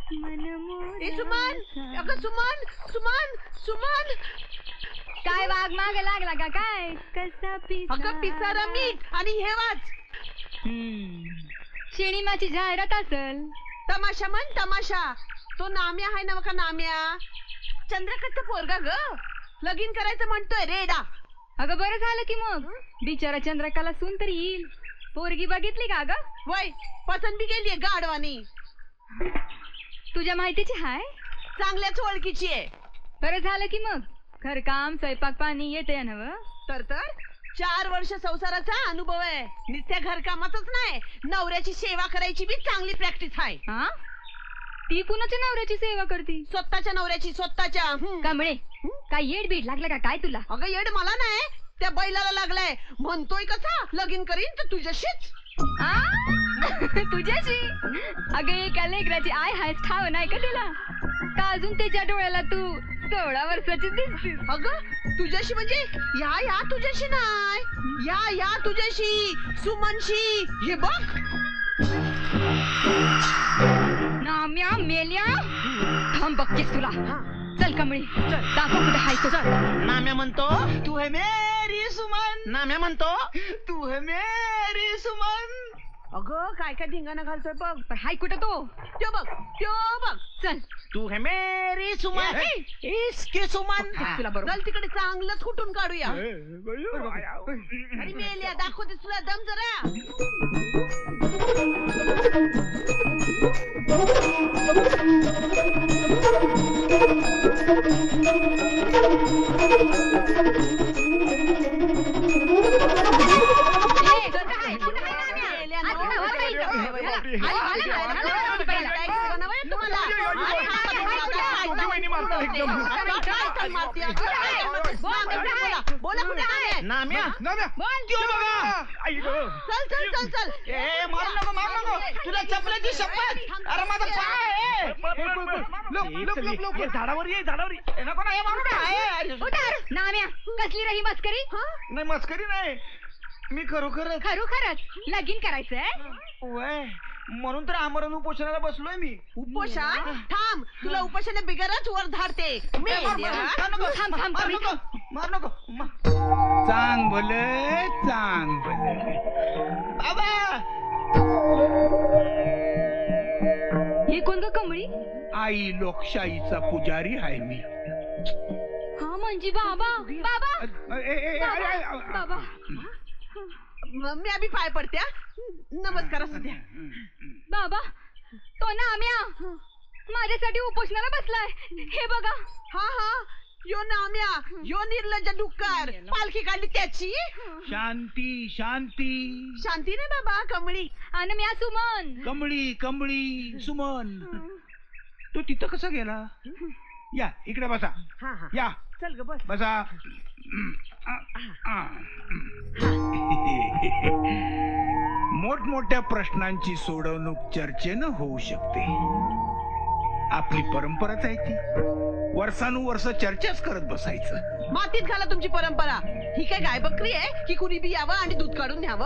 ए सुमन, अगं सुमन, सुमन, सुमन. काय वाघ मागे लागला का काय? कसा अगं पिसारा मीठ आणि हे वाच. शिणीमाची जाहिरात असल. तमाशा म्हण तमाशा. तो नाम्या आहे ना का नाम्या? चंद्रकांतचा पोरगा ग. लगीन करायचं म्हणतोय रेडा. अगं बरं झालं की मग. बिचारा चंद्रकाला सून तरी येईल. पोरगी बघितली का ग? वय पसंत बी गेलीये गाडवानी. तुझ्या माहितीची हाय? चांगल्याच ओळखीची आहे. बरं झालं की मग. घरकाम स्वयंपाक पाणी येते नव. तर 4 वर्ष संसाराचा अनुभव आहे. नुसत्या घरकामातच नाही, नवऱ्याची सेवा करायची बी चांगली प्रॅक्टिस आहे. हा? ती कुणाच्या नवऱ्याची सेवा करती? स्वतःच्या नवऱ्याची, स्वतःच्या. कांबळे, काय येड बीड लागला का काय तुला? अगं येड मला नाही, त्या बैलाला लागलाय. म्हणतोय कसा लगीन करीन तर तुझ्याशीच. तुझ्याशी? अगं एका लेकराची आय हायच ठाव नाही का तिला? का अजून त्याच्या डोळ्याला तू 16 वर्षाची दिसतीस? अगं तुझ्याशी म्हणजे या तुझ्याशी नाही, या तुझ्याशी, सुमनशी. हे बघ नाम्या मेल्या. थांब बघतेस तुला. चल कमळी, दाखव कुठे हाय तो. नाम्या म्हणतो तू है मेरी सुमन. नाम्या म्हणतो तू है मेरी सुमन. अगं काय काय धिंगाणा घालतोय बघ. पण हाय कुठे तो? त्यो बघ. चल तू है मेरी सुमन, इसकी सुमन. तुला बरोबर. चल तिकडे चांगलंच कुठून काढूया. अरे मेल्या दाखवतेस तुला दम जरा. चल. मारू नको. तुला चपल्याची शपथ. अरे माझा पाय. झाडावर ये. नको ना, हे मारू ना. नाम्या, कसली रही मस्करी? नाही मस्करी नाही, मी खरोखरच लगीन करायचंय. वय म्हणून तर आमरण उपोषणाला बसलोय मी. उपोषण? थांब, तुला उपोषण बिगरच वर धाडते. मार नको. चांग भले बाबा. हे कोण ग कमळी? आई लोकशाहीचा पुजारी आहे मी. हा म्हणजे बाबा. बाबा मी आम्ही पाय पडत्या. नमस्कार असू द्या. बाबा, तो नाम्या माझ्यासाठी उपोषणाला बसलाय. हे बघा. हा यो नाम्या, यो निर्लज्ज डुक्कर. पालखी काढली त्याची. शांती नाही बाबा, कमळी. आणि म्या सुमन. कमळी सुमन. तो तिथं कसा गेला? या इकडे बसा. या चल ग बस. बसा. मोठमोठ्या प्रश्नांची सोडवणूक चर्चेनं होऊ शकते. आपली परंपराच आहे ती. वर्षानुवर्ष चर्चाच करत बसायचं. मातीत घाला तुमची परंपरा. ही काय गाय बकरी आहे की कुणी बी यावं आणि दूध काढून न्यावं?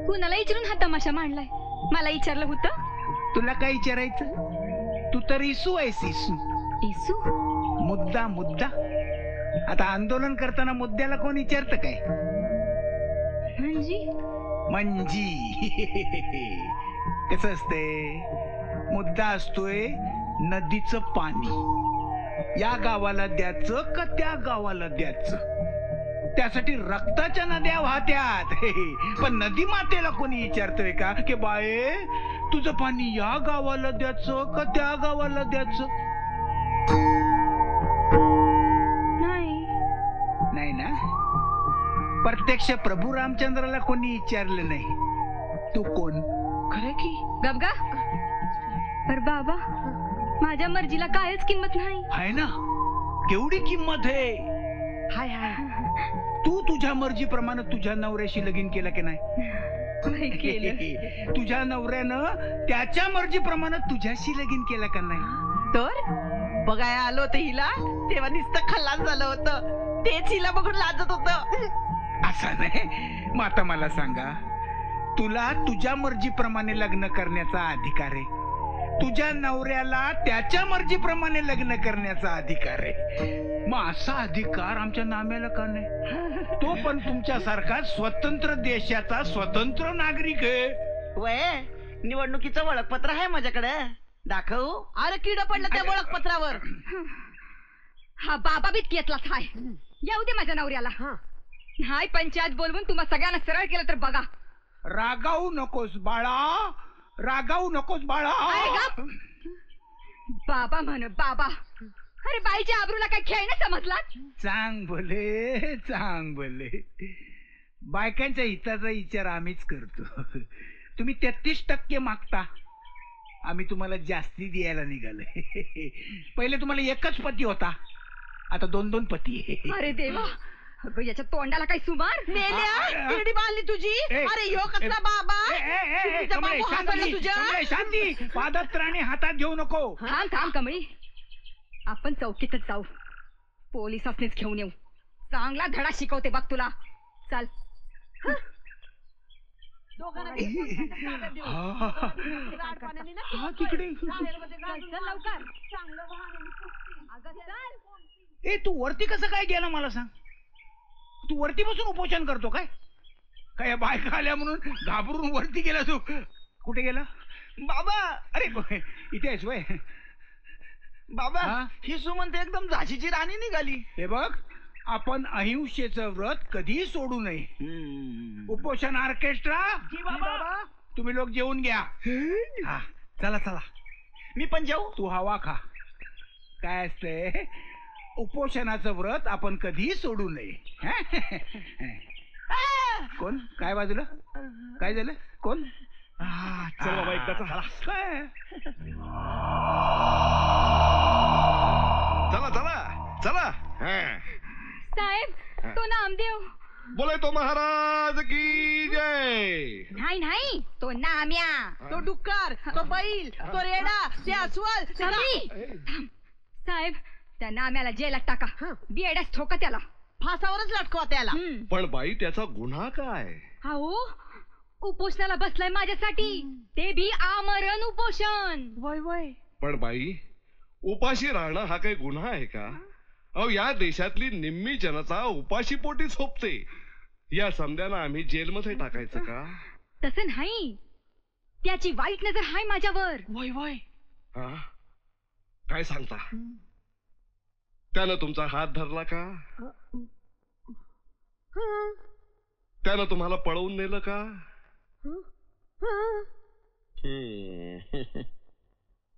कुणाला विचारून हा तमाशा मांडलाय? मला विचारलं होतं. तुला काय विचारायचं? तू तर इसू आहेस. इसू? मुद्दा. आता आंदोलन करताना मुद्द्याला कोण विचारतं काय? म्हणजे कसं असते, मुद्दा असतोय नदीचं पाणी या गावाला द्यायचं का त्या गावाला द्यायचं. त्यासाठी रक्ताच्या नद्या वाहत्यात. पण नदी मातेला कोणी विचारतोय का की बाये तुझं पाणी या गावाला द्यायचं का त्या गावाला द्यायचं? नाही ना. प्रत्यक्ष प्रभू रामचंद्राला कोणी विचारलं नाही. तू कोण? खरं की गबगा. पर बाबा, माझ्या मर्जीला कायच किंमत नाही. आहे ना, केवढी किंमत आहे. हाय. तू तुझ्या मर्जीप्रमाणे तुझ्या नवऱ्याशी लगीन केलं की नाही? तुझ्या नवऱ्यानं त्याच्या मर्जीप्रमाणे तुझ्याशी लगीन केलं का नाही? तर बघायला आलो होतं हिला, तेव्हा नुसतं खल्लास झालं होतं. तेच हिला बघून लाजत होतं. असं नाही. मग आता मला सांगा, तुला तुझ्या मर्जीप्रमाणे लग्न करण्याचा अधिकार आहे, तुझ्या नवऱ्याला त्याच्या मर्जीप्रमाणे लग्न करण्याचा अधिकार आहे. मग असा अधिकार आमच्या नाम्याला का नाही? तो पण तुमच्यासारखा स्वतंत्र देशाचा स्वतंत्र नागरिक आहे. वय निवडणुकीचं ओळखपत्र आहे माझ्याकडे, दाखवू? अरे किड पडलं त्या ओळखपत्रावर. हा बाबा बीत घेतलाच हाय. येऊ दे माझ्या नवऱ्याला. हाय पंचायत बोलवून तुम्हा सगळ्यांना सरळ केलं तर बघा. रागावू नकोस बाळा, रागावू नकोस बाळा. अरे गप. बाबा म्हण बाबा. अरे बाईच्या आबरूला काय खेळ नाही समजला? चांग भले, चांग भले. बायकांच्या हिताचा विचार आम्हीच करतो. तुम्ही 33% मागता, आम्ही तुम्हाला जास्ती द्यायला निघालोय. पहिले तुम्हाला एकच पती होता, आता 2-2 पती आहे. अरे देवा, अगं याच्या तोंडाला काही सुमार. मेल्या किडी बांधली तुझी. अरे ह्यो कसला बाबा. तुझा बाबू हसला तुझ्या. शांती, पादत्राणे हातात घेऊ नको. थांब थांब कमळी, आपण चौकीतच जाऊ, पोलिसांनीच घेऊन येऊ. चांगला धडा शिकवते बघ तुला. चाल. दोघांना बी ताब्यात देऊ. राडपाण्याने ना हा, तिकडे. जाहीरमध्ये गाडून चल लवकर. चांगलं वाहनाने पुसतील. अगं चल. ए, तू वरती कसं काय गेला मला सांग? तू वरती बसून उपोषण करतो काय? काय बायका आल्या म्हणून घाबरून वरती गेला तू? कुठे गेला बाबा? अरे इथे आहेस वय. बाबा हा? ही सुमंत एकदम झाशीची राणी निघाली. हे बघ, आपण अहिंसेचं व्रत कधी सोडू नये. उपोषण ऑर्केस्ट्रा, बाबा तुम्ही लोक जेवून घ्या. हा, चला चला. मी पण जाऊ? तू हवा खा. काय असतंय, उपोषणाचं व्रत आपण कधी सोडू नये. कोण? काय बाजूला? काय झालं? कोण? चल बाबा एकदा चला. चला चला चला. साहेब, तो नामदेव. बोले तो महाराज की जय. नाही नाही, तो नाम्या. तो डुक्कर, तो बैल, तो रेडा, ते अस्वल, ते कमळी, थांब. साहेब, त्या नाम्याला जेलात टाका. बेड्यास ठोका त्याला. फासावरच लटकवा त्याला. पण बाई त्याचा गुन्हा काय? अहो, उपोषणाला बसलाय माझ्यासाठी, ते बी आमरण उपोषण. वय वय. पण बाई, उपाशी राहणं हा काही गुन्हा आहे का? अहो, या देशातली निम्मी जनता उपाशी पोटी झोपते. या समद्याला आम्ही जेलमध्ये टाकायचं का? तसं नाही, त्याची वाईट नजर हाय माझ्यावर. वय वय. हा? काय सांगता? त्यानं तुमचा हात धरला का? त्यानं तुम्हाला पळवून नेलं का?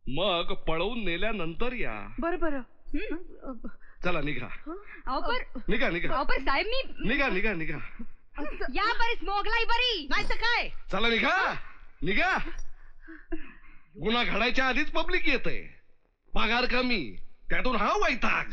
मग पळवून नेल्यानंतर या. बर बर. चला निघा अहो पर निघा निघा अहो पर साहेब, मी निघा निघा निघा. या बरीच मोगलाई बरी. नाही तर काय. चला निघा निघा. गुन्हा घडायच्या आधीच पब्लिक येते, पगार कमी, त्यातून हा वैताग.